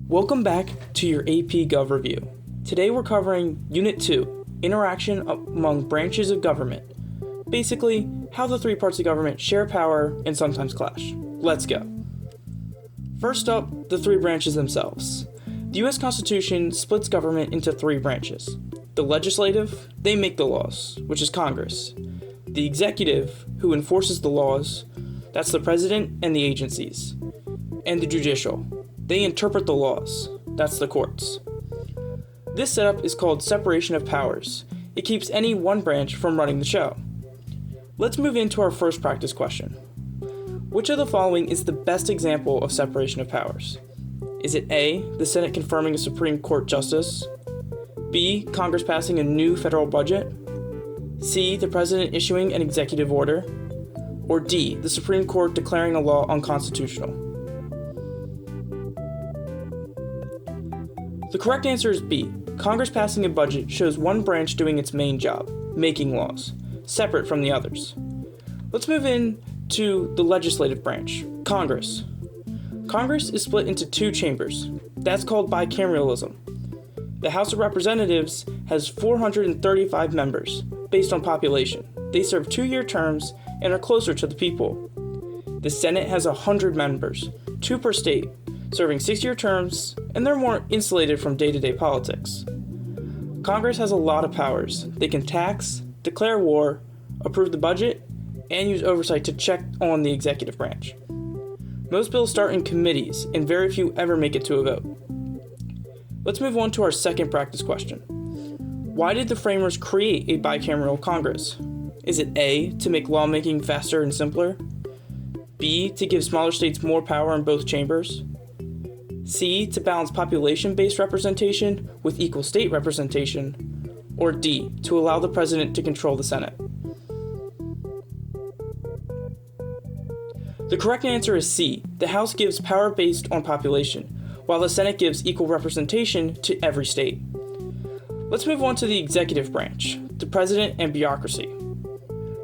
Welcome back to your AP Gov Review. Today we're covering Unit 2, Interaction Among Branches of Government. Basically, how the three parts of government share power and sometimes clash. Let's go. First up, the three branches themselves. The US Constitution splits government into three branches. The legislative, they make the laws, which is Congress. The executive, who enforces the laws, that's the president and the agencies. And the judicial, they interpret the laws, that's the courts. This setup is called separation of powers. It keeps any one branch from running the show. Let's move into our first practice question. Which of the following is the best example of separation of powers? Is it A, the Senate confirming a Supreme Court justice? B, Congress passing a new federal budget? C, the President issuing an executive order? Or D, the Supreme Court declaring a law unconstitutional? The correct answer is B. Congress passing a budget shows one branch doing its main job, making laws, separate from the others. Let's move in to the legislative branch, Congress. Congress is split into two chambers. That's called bicameralism. The House of Representatives has 435 members, based on population. They serve 2-year terms and are closer to the people. The Senate has 100 members, 2 per state, serving 6-year terms, and they're more insulated from day-to-day politics. Congress has a lot of powers. They can tax, declare war, approve the budget, and use oversight to check on the executive branch. Most bills start in committees, and very few ever make it to a vote. Let's move on to our second practice question. Why did the framers create a bicameral Congress? Is it A, to make lawmaking faster and simpler? B, to give smaller states more power in both chambers? C, to balance population-based representation with equal state representation? Or D, to allow the president to control the Senate? The correct answer is C. The House gives power based on population, while the Senate gives equal representation to every state. Let's move on to the executive branch, the president and bureaucracy.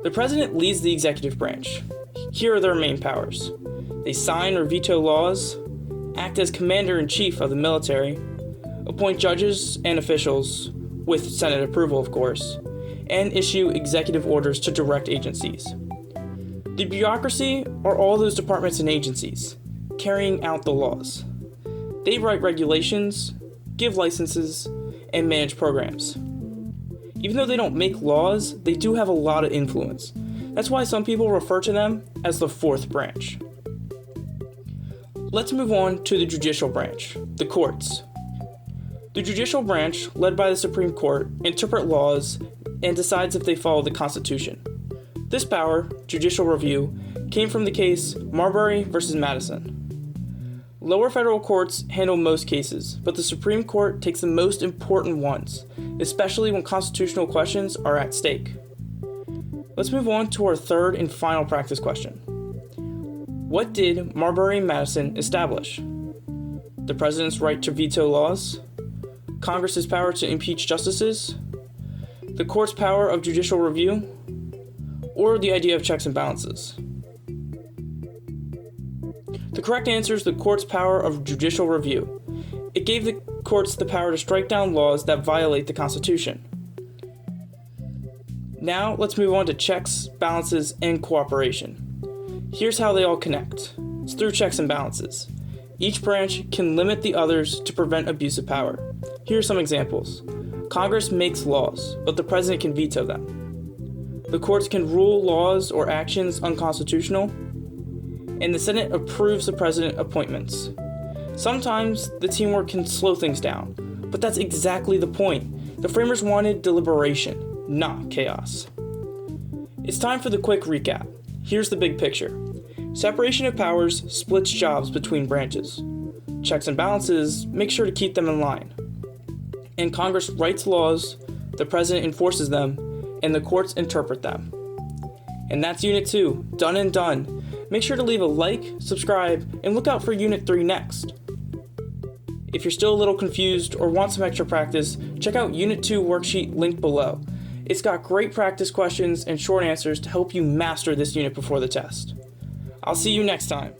The president leads the executive branch. Here are their main powers. They sign or veto laws, act as commander-in-chief of the military, appoint judges and officials, with Senate approval of course, and issue executive orders to direct agencies. The bureaucracy are all those departments and agencies, carrying out the laws. They write regulations, give licenses, and manage programs. Even though they don't make laws, they do have a lot of influence. That's why some people refer to them as the fourth branch. Let's move on to the judicial branch, the courts. The judicial branch, led by the Supreme Court, interpret laws and decides if they follow the Constitution. This power, judicial review, came from the case Marbury v. Madison. Lower federal courts handle most cases, but the Supreme Court takes the most important ones, especially when constitutional questions are at stake. Let's move on to our third and final practice question. What did Marbury and Madison establish? The president's right to veto laws? Congress's power to impeach justices? The court's power of judicial review? Or the idea of checks and balances? The correct answer is the court's power of judicial review. It gave the courts the power to strike down laws that violate the Constitution. Now let's move on to checks, balances, and cooperation. Here's how they all connect. It's through checks and balances. Each branch can limit the others to prevent abuse of power. Here are some examples. Congress makes laws, but the president can veto them. The courts can rule laws or actions unconstitutional, and the Senate approves the president appointments. Sometimes the teamwork can slow things down, but that's exactly the point. The framers wanted deliberation, not chaos. It's time for the quick recap. Here's the big picture. Separation of powers splits jobs between branches. Checks and balances make sure to keep them in line. And Congress writes laws, the president enforces them, and the courts interpret them. And that's Unit 2, done and done. make sure to leave a like, subscribe, and look out for Unit 3 next. If you're still a little confused or want some extra practice, check out Unit 2 worksheet linked below. It's got great practice questions and short answers to help you master this unit before the test. I'll see you next time.